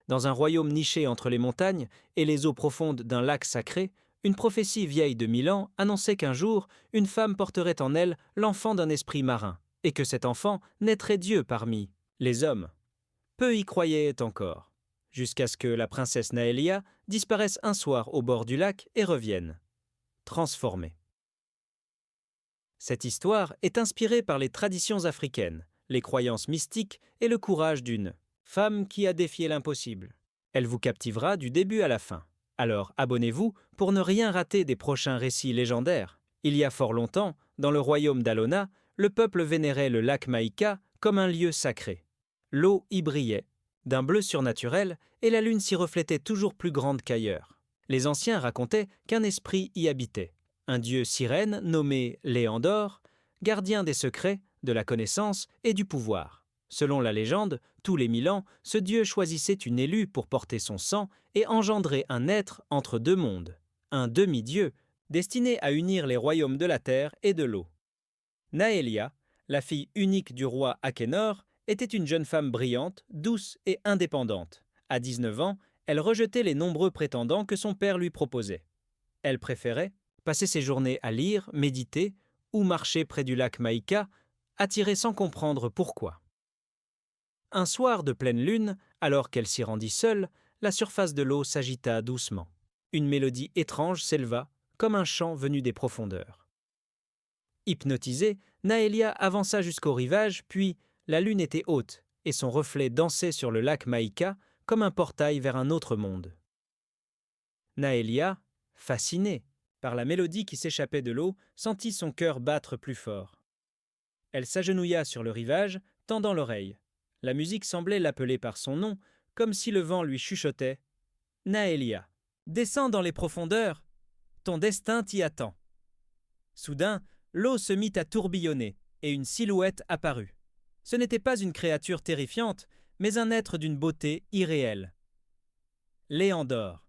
Dans un royaume niché entre les montagnes et les eaux profondes d'un lac sacré, une prophétie vieille de 1000 ans annonçait qu'un jour, une femme porterait en elle l'enfant d'un esprit marin, et que cet enfant naîtrait Dieu parmi les hommes. Peu y croyaient encore, jusqu'à ce que la princesse Naélia disparaisse un soir au bord du lac et revienne, transformée. Cette histoire est inspirée par les traditions africaines, les croyances mystiques et le courage d'une femme qui a défié l'impossible. Elle vous captivera du début à la fin. Alors abonnez-vous pour ne rien rater des prochains récits légendaires. Il y a fort longtemps, dans le royaume d'Alona, le peuple vénérait le lac Maïka comme un lieu sacré. L'eau y brillait, d'un bleu surnaturel, et la lune s'y reflétait toujours plus grande qu'ailleurs. Les anciens racontaient qu'un esprit y habitait, un dieu sirène nommé Léandore, gardien des secrets, de la connaissance et du pouvoir. Selon la légende, tous les 1000 ans, ce dieu choisissait une élue pour porter son sang et engendrer un être entre deux mondes, un demi-dieu, destiné à unir les royaumes de la terre et de l'eau. Naélia, la fille unique du roi Akhénor, était une jeune femme brillante, douce et indépendante. À 19 ans, elle rejetait les nombreux prétendants que son père lui proposait. Elle préférait passer ses journées à lire, méditer ou marcher près du lac Maïka, attirée sans comprendre pourquoi. Un soir de pleine lune, alors qu'elle s'y rendit seule, la surface de l'eau s'agita doucement. Une mélodie étrange s'éleva, comme un chant venu des profondeurs. Hypnotisée, Naélia avança jusqu'au rivage, puis la lune était haute, et son reflet dansait sur le lac Maïka comme un portail vers un autre monde. Naélia, fascinée par la mélodie qui s'échappait de l'eau, sentit son cœur battre plus fort. Elle s'agenouilla sur le rivage, tendant l'oreille. La musique semblait l'appeler par son nom, comme si le vent lui chuchotait « Naélia, descends dans les profondeurs, ton destin t'y attend. » Soudain, l'eau se mit à tourbillonner, et une silhouette apparut. Ce n'était pas une créature terrifiante, mais un être d'une beauté irréelle. Léandore.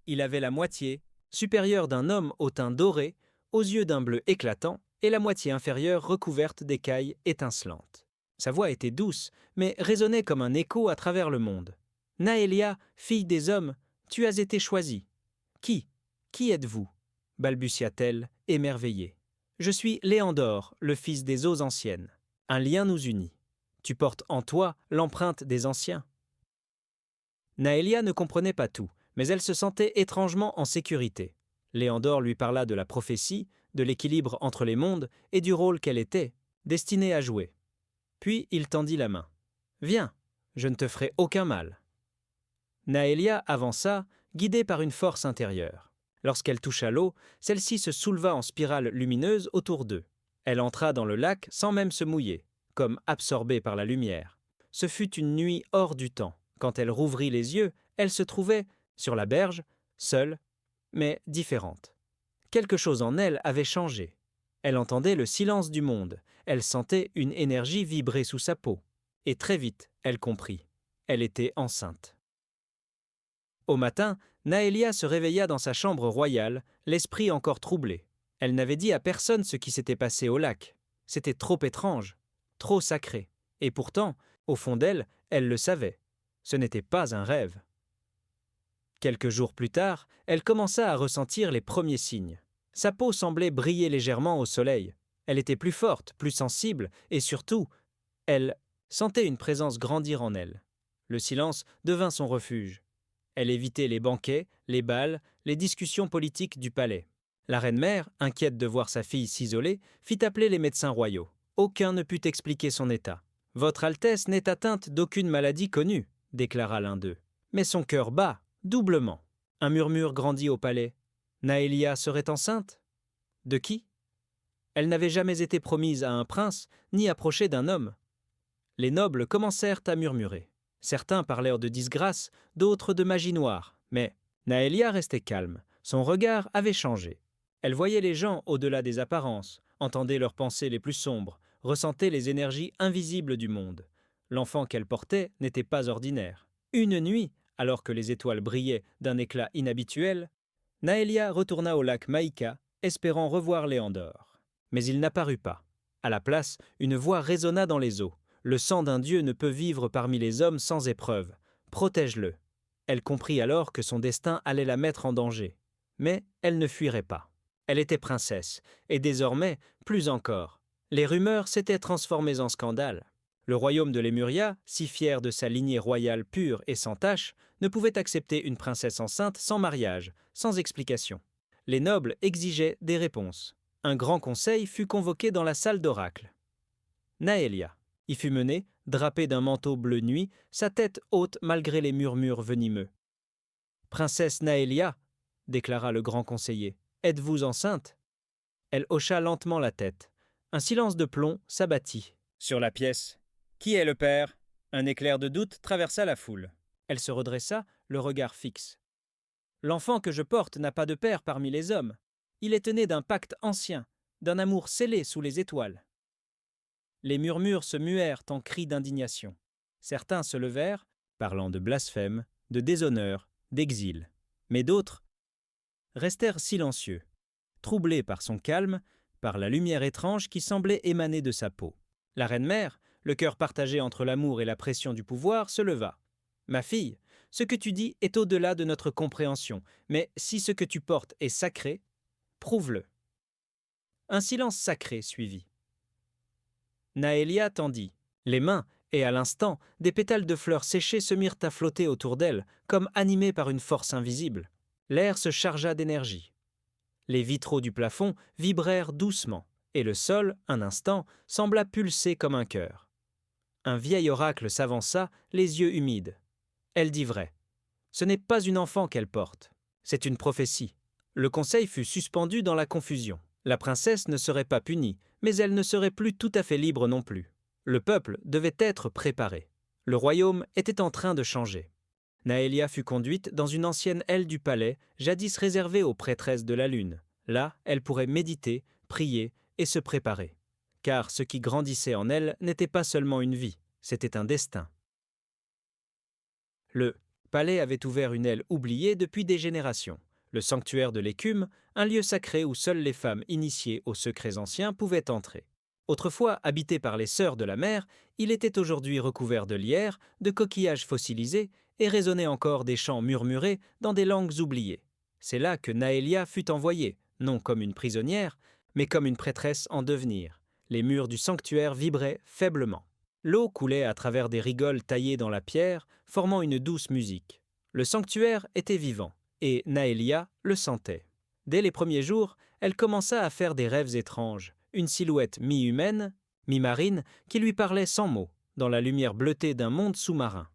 Il avait la moitié supérieure d'un homme au teint doré, aux yeux d'un bleu éclatant, et la moitié inférieure recouverte d'écailles étincelantes. Sa voix était douce, mais résonnait comme un écho à travers le monde. « Naélia, fille des hommes, tu as été choisie. »« Qui êtes-vous » balbutia-t-elle, émerveillée. « Je suis Léandore, le fils des eaux anciennes. Un lien nous unit. Tu portes en toi l'empreinte des anciens. » Naélia ne comprenait pas tout, mais elle se sentait étrangement en sécurité. Léandore lui parla de la prophétie, de l'équilibre entre les mondes et du rôle qu'elle était, destinée à jouer. Puis il tendit la main. « Viens, je ne te ferai aucun mal. » Naélia avança, guidée par une force intérieure. Lorsqu'elle toucha l'eau, celle-ci se souleva en spirale lumineuse autour d'eux. Elle entra dans le lac sans même se mouiller, comme absorbée par la lumière. Ce fut une nuit hors du temps. Quand elle rouvrit les yeux, elle se trouvait, sur la berge, seule, mais différente. Quelque chose en elle avait changé. Elle entendait le silence du monde, elle sentait une énergie vibrer sous sa peau. Et très vite, elle comprit. Elle était enceinte. Au matin, Naélia se réveilla dans sa chambre royale, l'esprit encore troublé. Elle n'avait dit à personne ce qui s'était passé au lac. C'était trop étrange, trop sacré. Et pourtant, au fond d'elle, elle le savait. Ce n'était pas un rêve. Quelques jours plus tard, elle commença à ressentir les premiers signes. Sa peau semblait briller légèrement au soleil. Elle était plus forte, plus sensible, et surtout, elle sentait une présence grandir en elle. Le silence devint son refuge. Elle évitait les banquets, les bals, les discussions politiques du palais. La reine-mère, inquiète de voir sa fille s'isoler, fit appeler les médecins royaux. Aucun ne put expliquer son état. « Votre Altesse n'est atteinte d'aucune maladie connue », déclara l'un d'eux. Mais son cœur bat, doublement. Un murmure grandit au palais. Naélia serait enceinte? De qui? Elle n'avait jamais été promise à un prince, ni approchée d'un homme. Les nobles commencèrent à murmurer. Certains parlèrent de disgrâce, d'autres de magie noire. Mais Naélia restait calme. Son regard avait changé. Elle voyait les gens au-delà des apparences, entendait leurs pensées les plus sombres, ressentait les énergies invisibles du monde. L'enfant qu'elle portait n'était pas ordinaire. Une nuit, alors que les étoiles brillaient d'un éclat inhabituel, Naélia retourna au lac Maïka, espérant revoir Léandore. Mais il n'apparut pas. À la place, une voix résonna dans les eaux. « Le sang d'un dieu ne peut vivre parmi les hommes sans épreuve. Protège-le. Elle comprit alors que son destin allait la mettre en danger. Mais elle ne fuirait pas. Elle était princesse, et désormais, plus encore. Les rumeurs s'étaient transformées en scandale. Le royaume de Lémuria, si fier de sa lignée royale pure et sans tache, ne pouvait accepter une princesse enceinte sans mariage, sans explication. Les nobles exigeaient des réponses. Un grand conseil fut convoqué dans la salle d'oracle. Naélia y fut menée, drapée d'un manteau bleu nuit, sa tête haute malgré les murmures venimeux. « Princesse Naélia, déclara le grand conseiller, êtes-vous enceinte ?» Elle hocha lentement la tête. Un silence de plomb s'abattit sur la pièce. « Qui est le père ?» Un éclair de doute traversa la foule. Elle se redressa, le regard fixe. « L'enfant que je porte n'a pas de père parmi les hommes. Il est né d'un pacte ancien, d'un amour scellé sous les étoiles. » Les murmures se muèrent en cris d'indignation. Certains se levèrent, parlant de blasphème, de déshonneur, d'exil. Mais d'autres restèrent silencieux, troublés par son calme, par la lumière étrange qui semblait émaner de sa peau. La reine-mère, le cœur partagé entre l'amour et la pression du pouvoir, se leva. « Ma fille, ce que tu dis est au-delà de notre compréhension, mais si ce que tu portes est sacré, prouve-le. » Un silence sacré suivit. Naélia tendit les mains, et à l'instant, des pétales de fleurs séchées se mirent à flotter autour d'elle, comme animés par une force invisible. L'air se chargea d'énergie. Les vitraux du plafond vibrèrent doucement, et le sol, un instant, sembla pulser comme un cœur. Un vieil oracle s'avança, les yeux humides. Elle dit vrai. Ce n'est pas une enfant qu'elle porte, c'est une prophétie. Le conseil fut suspendu dans la confusion. La princesse ne serait pas punie, mais elle ne serait plus tout à fait libre non plus. Le peuple devait être préparé. Le royaume était en train de changer. Naélia fut conduite dans une ancienne aile du palais, jadis réservée aux prêtresses de la lune. Là, elle pourrait méditer, prier et se préparer. Car ce qui grandissait en elle n'était pas seulement une vie, c'était un destin. Le palais avait ouvert une aile oubliée depuis des générations. Le sanctuaire de l'écume, un lieu sacré où seules les femmes initiées aux secrets anciens pouvaient entrer. Autrefois habité par les sœurs de la mer, il était aujourd'hui recouvert de lierre, de coquillages fossilisés et résonnait encore des chants murmurés dans des langues oubliées. C'est là que Naélia fut envoyée, non comme une prisonnière, mais comme une prêtresse en devenir. Les murs du sanctuaire vibraient faiblement. L'eau coulait à travers des rigoles taillées dans la pierre, formant une douce musique. Le sanctuaire était vivant, et Naélia le sentait. Dès les premiers jours, elle commença à faire des rêves étranges, une silhouette mi-humaine, mi-marine, qui lui parlait sans mots, dans la lumière bleutée d'un monde sous-marin.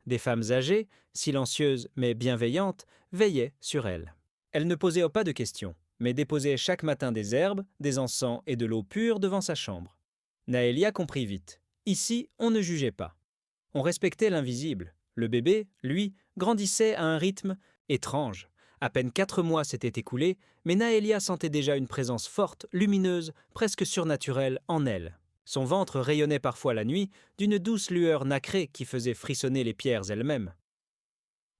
Des femmes âgées, silencieuses mais bienveillantes, veillaient sur elle. Elle ne posait pas de questions, mais déposait chaque matin des herbes, des encens et de l'eau pure devant sa chambre. Naélia comprit vite. Ici, on ne jugeait pas. On respectait l'invisible. Le bébé, lui, grandissait à un rythme étrange. À peine 4 mois s'étaient écoulés, mais Naélia sentait déjà une présence forte, lumineuse, presque surnaturelle en elle. Son ventre rayonnait parfois la nuit d'une douce lueur nacrée qui faisait frissonner les pierres elles-mêmes.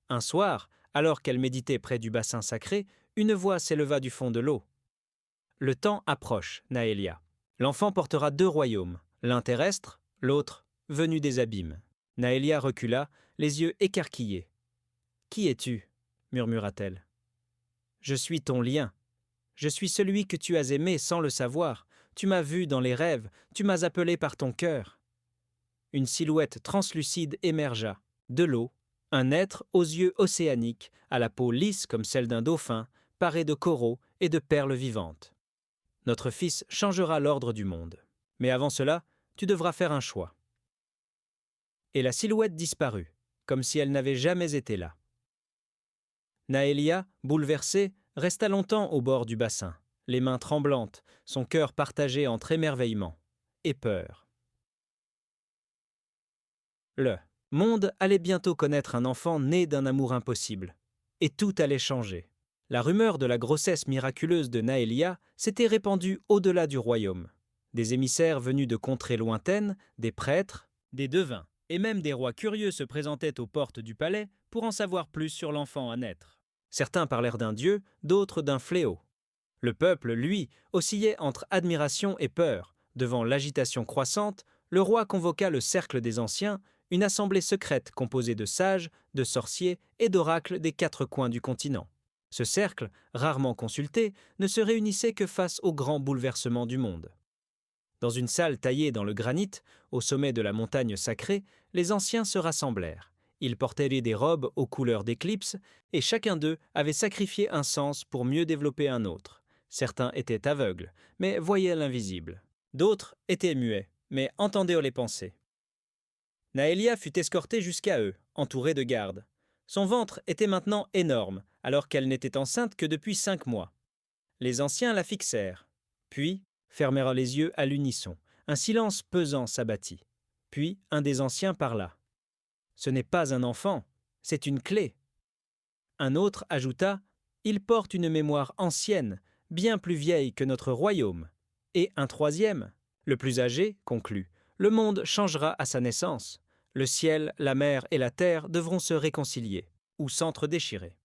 Un soir, alors qu'elle méditait près du bassin sacré, une voix s'éleva du fond de l'eau. « Le temps approche, Naélia. L'enfant portera 2 royaumes, l'un terrestre, l'autre venu des abîmes. » Naélia recula, les yeux écarquillés. « Qui es-tu » murmura-t-elle. « Je suis ton lien. Je suis celui que tu as aimé sans le savoir. Tu m'as vu dans les rêves, tu m'as appelé par ton cœur. » Une silhouette translucide émergea, de l'eau, un être aux yeux océaniques, à la peau lisse comme celle d'un dauphin, paré de coraux et de perles vivantes. « Notre fils changera l'ordre du monde. Mais avant cela, tu devras faire un choix. » Et la silhouette disparut, comme si elle n'avait jamais été là. Naélia, bouleversée, resta longtemps au bord du bassin, les mains tremblantes, son cœur partagé entre émerveillement et peur. Le monde allait bientôt connaître un enfant né d'un amour impossible, et tout allait changer. La rumeur de la grossesse miraculeuse de Naélia s'était répandue au-delà du royaume. Des émissaires venus de contrées lointaines, des prêtres, des devins, et même des rois curieux se présentaient aux portes du palais pour en savoir plus sur l'enfant à naître. Certains parlèrent d'un dieu, d'autres d'un fléau. Le peuple, lui, oscillait entre admiration et peur. Devant l'agitation croissante, le roi convoqua le cercle des anciens, une assemblée secrète composée de sages, de sorciers et d'oracles des 4 coins du continent. Ce cercle, rarement consulté, ne se réunissait que face aux grands bouleversements du monde. Dans une salle taillée dans le granit, au sommet de la montagne sacrée, les anciens se rassemblèrent. Ils portaient des robes aux couleurs d'éclipse, et chacun d'eux avait sacrifié un sens pour mieux développer un autre. Certains étaient aveugles, mais voyaient l'invisible. D'autres étaient muets, mais entendaient les pensées. Naélia fut escortée jusqu'à eux, entourée de gardes. Son ventre était maintenant énorme, alors qu'elle n'était enceinte que depuis 5 mois. Les anciens la fixèrent, puis fermèrent les yeux à l'unisson. Un silence pesant s'abattit. Puis un des anciens parla. « Ce n'est pas un enfant, c'est une clé. » Un autre ajouta. « Il porte une mémoire ancienne, bien plus vieille que notre royaume. » Et un troisième, le plus âgé, conclut. « Le monde changera à sa naissance. Le ciel, la mer et la terre devront se réconcilier, ou s'entre-déchirer. »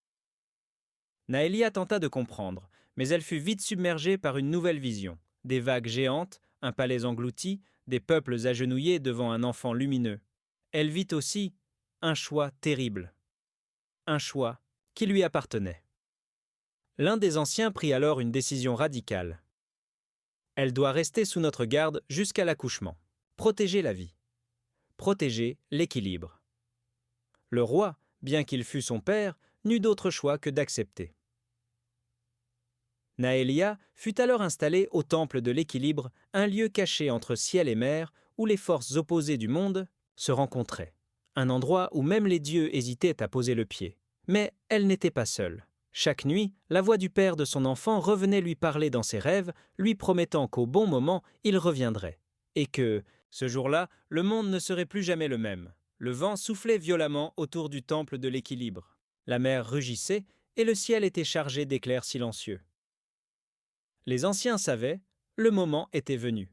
Naélia tenta de comprendre, mais elle fut vite submergée par une nouvelle vision. Des vagues géantes, un palais englouti, des peuples agenouillés devant un enfant lumineux. Elle vit aussi un choix terrible. Un choix qui lui appartenait. L'un des anciens prit alors une décision radicale. Elle doit rester sous notre garde jusqu'à l'accouchement. Protéger la vie. Protéger l'équilibre. Le roi, bien qu'il fût son père, n'eut d'autre choix que d'accepter. Naélia fut alors installée au temple de l'équilibre, un lieu caché entre ciel et mer où les forces opposées du monde se rencontraient. Un endroit où même les dieux hésitaient à poser le pied. Mais elle n'était pas seule. Chaque nuit, la voix du père de son enfant revenait lui parler dans ses rêves, lui promettant qu'au bon moment, il reviendrait. Et que, ce jour-là, le monde ne serait plus jamais le même. Le vent soufflait violemment autour du temple de l'équilibre. La mer rugissait et le ciel était chargé d'éclairs silencieux. Les anciens savaient, le moment était venu.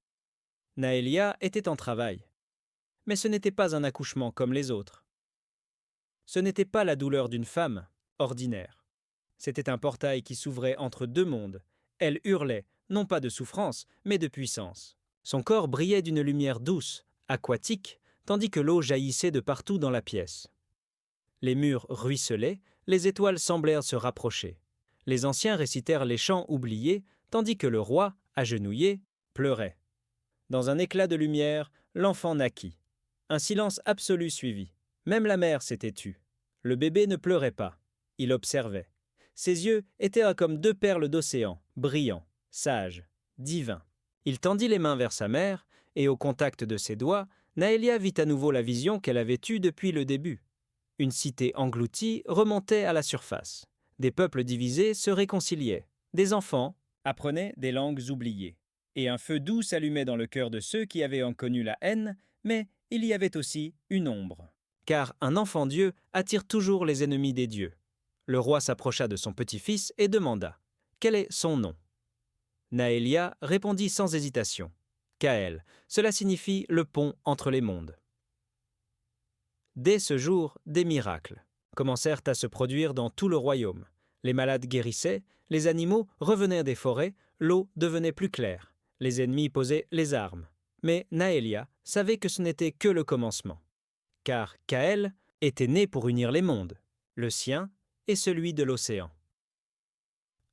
Naélia était en travail. Mais ce n'était pas un accouchement comme les autres. Ce n'était pas la douleur d'une femme, ordinaire. C'était un portail qui s'ouvrait entre 2 mondes. Elle hurlait, non pas de souffrance, mais de puissance. Son corps brillait d'une lumière douce, aquatique, tandis que l'eau jaillissait de partout dans la pièce. Les murs ruisselaient, les étoiles semblèrent se rapprocher. Les anciens récitèrent les chants oubliés, tandis que le roi, agenouillé, pleurait. Dans un éclat de lumière, l'enfant naquit. Un silence absolu suivit. Même la mère s'était tue. Le bébé ne pleurait pas. Il observait. Ses yeux étaient comme 2 perles d'océan, brillants, sages, divins. Il tendit les mains vers sa mère, et au contact de ses doigts, Naélia vit à nouveau la vision qu'elle avait eue depuis le début. Une cité engloutie remontait à la surface. Des peuples divisés se réconciliaient. Des enfants apprenaient des langues oubliées. Et un feu doux s'allumait dans le cœur de ceux qui avaient en connu la haine, mais il y avait aussi une ombre. Car un enfant Dieu attire toujours les ennemis des dieux. Le roi s'approcha de son petit-fils et demanda « Quel est son nom ?» Naélia répondit sans hésitation « Caël, cela signifie le pont entre les mondes. » Dès ce jour, des miracles commencèrent à se produire dans tout le royaume. Les malades guérissaient, les animaux revenaient des forêts, l'eau devenait plus claire. Les ennemis posaient les armes. Mais Naélia savait que ce n'était que le commencement. Car Caël était né pour unir les mondes, le sien et celui de l'océan.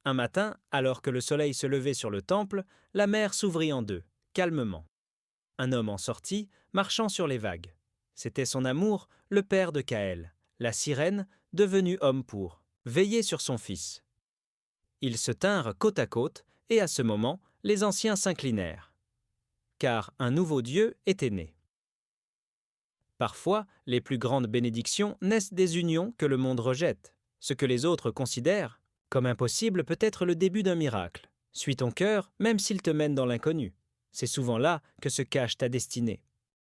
Un matin, alors que le soleil se levait sur le temple, la mer s'ouvrit en 2, calmement. Un homme en sortit, marchant sur les vagues. C'était son amour, le père de Caël, la sirène, devenue homme pour veiller sur son fils. Ils se tinrent côte à côte, et à ce moment, les anciens s'inclinèrent. Car un nouveau Dieu était né. Parfois, les plus grandes bénédictions naissent des unions que le monde rejette. Ce que les autres considèrent comme impossible peut être le début d'un miracle. Suis ton cœur, même s'il te mène dans l'inconnu. C'est souvent là que se cache ta destinée.